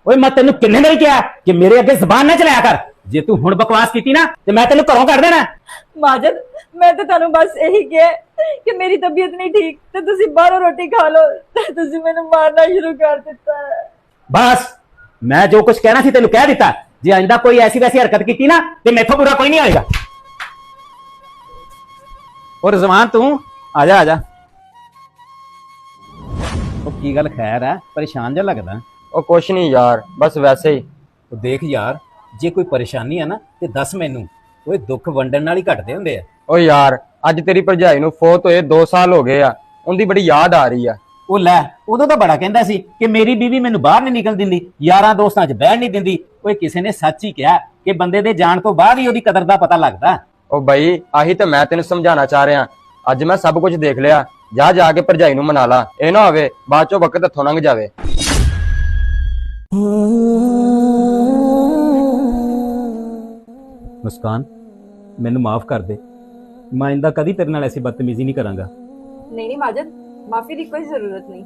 ਓਏ मैं तेन किन्ने नहीं कहा कि मेरे अगे जबान ना चलाया कर। जे तू हुण बकवास की ना तो मैं तेन घरों कढ़ देना। माजिद मैं तो तुहानू बस यही कहा कि मेरी तबीयत नहीं ठीक ते तुसी बाहरों रोटी खा लो ते तुसी मैनू मारना शुरू कर दिता है। बस मैं जो कुछ कहना सी तेन कह दिता। जे आइंदा कोई ऐसी वैसी हरकत की ना तो मेथों बुरा कोई नहीं आएगा। और जवान तू आजा आजा। की गल खैर है, परेशान जा लगदा? ਉਹ ਕੁਛ ਨਹੀਂ ਯਾਰ, ਬਸ ਵੈਸੇ ਹੀ। तो देख यार, जे कोई परेशानी है ना तो दस मैनू। ओए दुख वंडन नाल ही घटदे हुंदे आ। ਉਹ ਯਾਰ ਅੱਜ ਤੇਰੀ ਭਰਜਾਈ ਨੂੰ ਫੌਤ ਹੋਏ 2 ਸਾਲ ਹੋ ਗਏ ਆ, ਉਹਦੀ ਬੜੀ ਯਾਦ ਆ ਰਹੀ ਆ। ਉਹ ਲੈ ਉਦੋਂ ਤਾਂ ਬੜਾ ਕਹਿੰਦਾ ਸੀ ਕਿ ਮੇਰੀ ਬੀਵੀ ਮੈਨੂੰ ਬਾਹਰ ਨਹੀਂ ਨਿਕਲ ਦਿੰਦੀ, ਯਾਰਾਂ ਦੋਸਤਾਂ 'ਚ ਬਹਿਣ ਨਹੀਂ ਦਿੰਦੀ। ਓਏ ਕਿਸੇ ਨੇ ਸੱਚ ਹੀ ਕਿਹਾ ਕਿ ਬੰਦੇ ਦੇ ਜਾਣ ਤੋਂ ਬਾਅਦ ਹੀ ਉਹਦੀ ਕਦਰ ਦਾ ਪਤਾ ਲੱਗਦਾ। ਉਹ ਬਈ ਆਹੀ ਤਾਂ ਮੈਂ ਤੈਨੂੰ ਸਮਝਾਉਣਾ ਚਾਹ ਰਿਹਾ। ਅੱਜ ਮੈਂ ਸਭ ਕੁਝ ਦੇਖ ਲਿਆ, ਜਾ ਕੇ ਭਰਜਾਈ ਨੂੰ ਮਨਾ ਲਾ। ਇਹ ਨਾ ਹੋਵੇ ਬਾਅਦ ਚੋਂ ਵਕਤ ਹੱਥੋਂ ਲੰਘ ਜਾਵੇ। मुस्कान, मैनू माफ कर दे। मैं आइंदा कदी तेरे नाल ऐसी बदतमीजी नहीं करांगा। नहीं माजिद, माफी की कोई जरूरत नहीं।